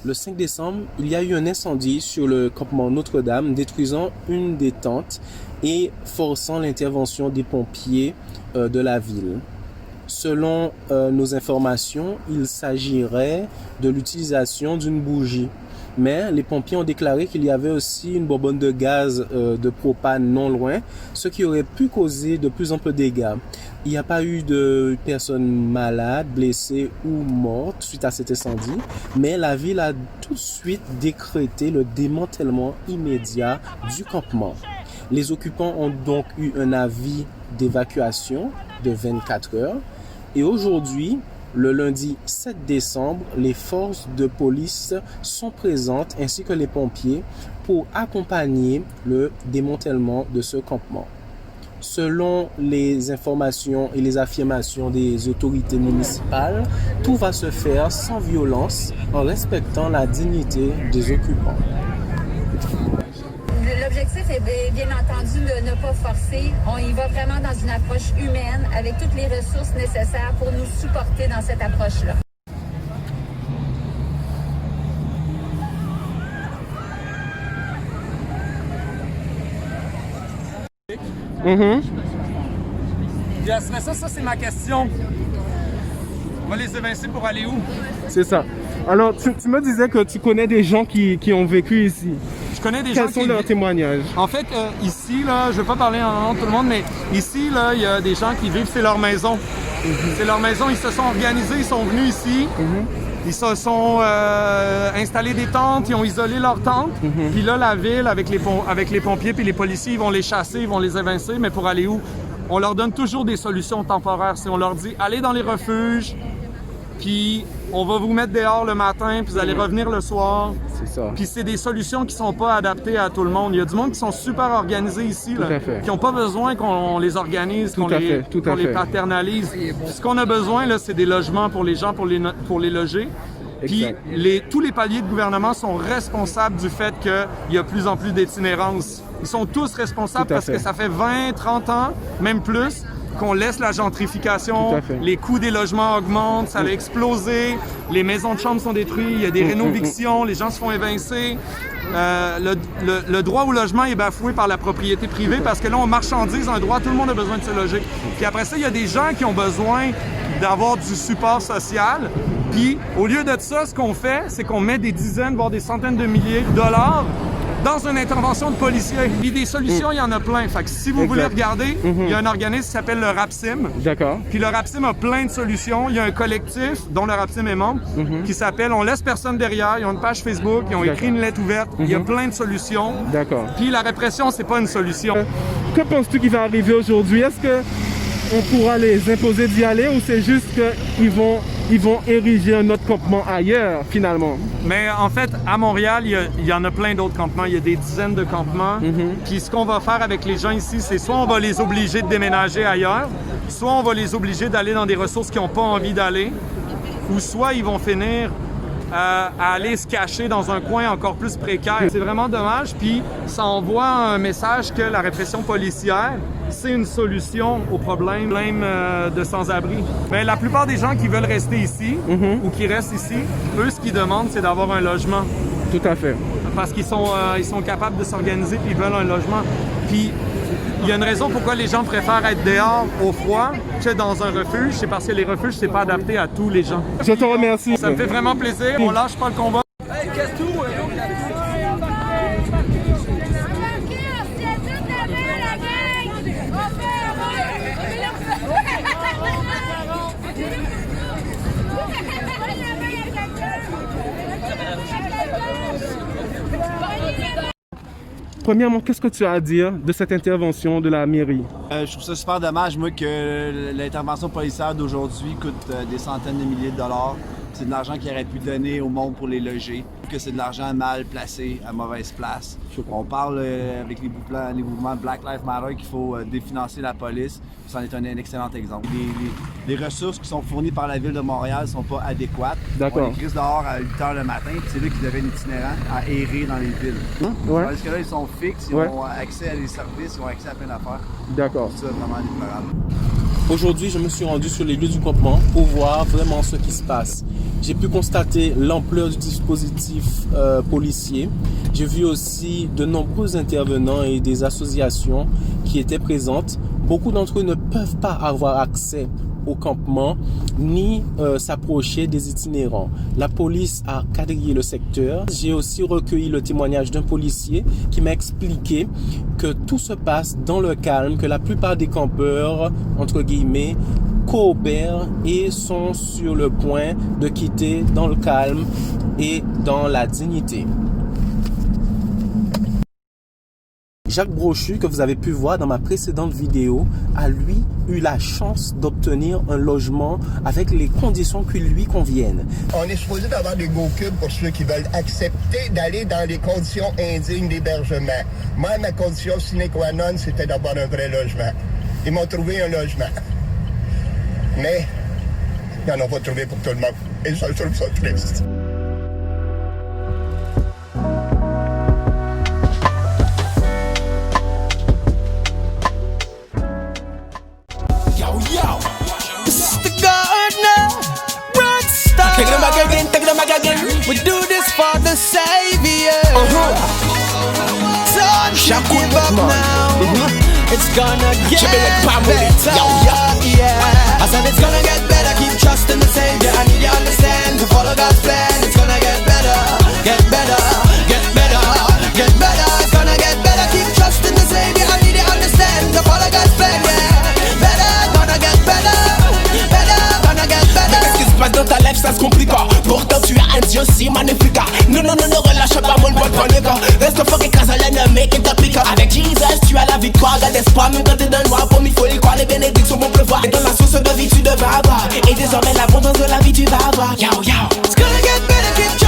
Le 5 décembre, il y a eu un incendie sur le campement Notre-Dame, détruisant une des tentes et forçant l'intervention des pompiers de la ville. Selon nos informations, il s'agirait de l'utilisation d'une bougie. Mais les pompiers ont déclaré qu'il y avait aussi une bonbonne de gaz de propane non loin, ce qui aurait pu causer de plus amples dégâts. Il n'y a pas eu de personnes malades, blessées ou mortes suite à cet incendie, mais la ville a tout de suite décrété le démantèlement immédiat du campement. Les occupants ont donc eu un avis d'évacuation de 24 heures et aujourd'hui, le lundi 7 décembre, les forces de police sont présentes ainsi que les pompiers pour accompagner le démantèlement de ce campement. Selon les informations et les affirmations des autorités municipales, tout va se faire sans violence en respectant la dignité des occupants. L'objectif est bien entendu de ne pas forcer. On y va vraiment dans une approche humaine avec toutes les ressources nécessaires pour nous supporter dans cette approche-là. Yes, mais ça c'est ma question. On va les évincer pour aller où? C'est ça. Alors, tu me disais que tu connais des gens qui ont vécu ici. Je connais des gens Quels sont leurs témoignages? En fait, ici, là, je ne vais pas parler en nom de tout le monde, mais ici, là, il y a des gens qui vivent, c'est leur maison. C'est leur maison, ils se sont organisés, ils sont venus ici. Ils se sont installés des tentes, ils ont isolé leurs tentes. Puis là, la ville, avec les pompiers puis les policiers, ils vont les chasser, ils vont les évincer. Mais pour aller où? On leur donne toujours des solutions temporaires. On leur dit, allez dans les refuges, puis on va vous mettre dehors le matin, puis vous allez revenir le soir. C'est ça. Puis c'est des solutions qui sont pas adaptées à tout le monde. Il y a du monde qui sont super organisés ici, là, qui n'ont pas besoin qu'on les organise, qu'on les paternalise. Ce qu'on a besoin, là, c'est des logements pour les gens, pour les loger. Puis tous les paliers de gouvernement sont responsables du fait qu'il y a plus en plus d'itinérance. Ils sont tous responsables parce que ça fait 20, 30 ans, même plus, qu'on laisse la gentrification, les coûts des logements augmentent, ça a explosé, les maisons de chambre sont détruites, il y a des rénovictions, les gens se font évincer. Le droit au logement est bafoué par la propriété privée parce que là, on marchandise un droit, tout le monde a besoin de se loger. Puis après ça, il y a des gens qui ont besoin d'avoir du support social. Puis au lieu de ça, ce qu'on fait, c'est qu'on met des dizaines, voire des centaines de milliers de dollars dans une intervention de policiers. Puis des solutions, il y en a plein. Fait que si vous voulez regarder, il y a un organisme qui s'appelle le RAPSIM. D'accord. Puis le RAPSIM a plein de solutions. Il y a un collectif dont le RAPSIM est membre qui s'appelle On laisse personne derrière. Ils ont une page Facebook, ils ont écrit une lettre ouverte. Il y a plein de solutions. D'accord. Puis la répression, c'est pas une solution. Que penses-tu qui va arriver aujourd'hui? Est-ce que on pourra les imposer d'y aller ou c'est juste qu'ils vont ériger un autre campement ailleurs, finalement? Mais en fait, à Montréal, il y en a plein d'autres campements. Il y a des dizaines de campements. Puis ce qu'on va faire avec les gens ici, c'est soit on va les obliger de déménager ailleurs, soit on va les obliger d'aller dans des ressources qu'ils n'ont pas envie d'aller, ou soit ils vont finir à aller se cacher dans un coin encore plus précaire. C'est vraiment dommage, puis ça envoie un message que la répression policière, c'est une solution au problème de sans-abri. Mais la plupart des gens qui veulent rester ici ou qui restent ici, eux, ce qu'ils demandent, c'est d'avoir un logement. Tout à fait. Parce qu'ils sont capables de s'organiser puis ils veulent un logement. Puis il y a une raison pourquoi les gens préfèrent être dehors au froid que dans un refuge, c'est parce que les refuges, c'est pas adapté à tous les gens. Je te remercie. Ça me fait vraiment plaisir. On lâche pas le combat. Premièrement, qu'est-ce que tu as à dire de cette intervention de la mairie? Je trouve ça super dommage, moi, que l'intervention policière d'aujourd'hui coûte des centaines de milliers de dollars. C'est de l'argent qu'il aurait pu donner au monde pour les loger. Que c'est de l'argent mal placé à mauvaise place. On parle avec les mouvements Black Lives Matter qu'il faut définancer la police. C'en est un excellent exemple. Les ressources qui sont fournies par la Ville de Montréal ne sont pas adéquates. D'accord. On les crise dehors à 8 h le matin, puis c'est là qu'ils deviennent itinérants à errer dans les villes. Parce que là, ils sont fixes, ils ont accès à des services, ils ont accès à plein d'affaires. D'accord. C'est ça, vraiment déplorable. Aujourd'hui, je me suis rendu sur les lieux du campement pour voir vraiment ce qui se passe. J'ai pu constater l'ampleur du dispositif policier. J'ai vu aussi de nombreux intervenants et des associations qui étaient présentes. Beaucoup d'entre eux ne peuvent pas avoir accès au campement ni s'approcher des itinérants. La police a quadrillé le secteur. J'ai aussi recueilli le témoignage d'un policier qui m'a expliqué que tout se passe dans le calme, que la plupart des campeurs, entre guillemets, coopèrent et sont sur le point de quitter dans le calme et dans la dignité. Jacques Brochu, que vous avez pu voir dans ma précédente vidéo, a lui eu la chance d'obtenir un logement avec les conditions qui lui conviennent. On est supposé d'avoir des go-cubes pour ceux qui veulent accepter d'aller dans les conditions indignes d'hébergement. Moi, ma condition sine qua non, c'était d'avoir un vrai logement. Ils m'ont trouvé un logement. Mais, ils n'en ont pas trouvé pour tout le monde. Et je trouve ça triste. Take them back again. We do this for the Savior. Son, shackle back now. It's gonna get better. Yeah. I said it's gonna get better. Keep trusting the Savior. I need you to understand. To follow God's plan, it's gonna get better. Get better. Get better. Get better. It's gonna get better. Keep trusting the Savior. I need you to understand. To follow God's plan, yeah. Better. Gonna get better. Better. Gonna get better. Pas dans ta life, ça se complique pas. Pourtant tu as un Dieu si magnifique. Non, relâche pas mon bon panique. Reste fort et casalène, make it up. Avec Jesus, tu as la victoire. Garde espoir, même quand t'es dans le noir. Pour m'y faut y croire, les bénédictions vont pleuvoir. Et dans la source de vie, tu devras avoir. Et désormais, l'abondance de la vie, tu vas avoir. Yo, yo. It's gonna get better, keep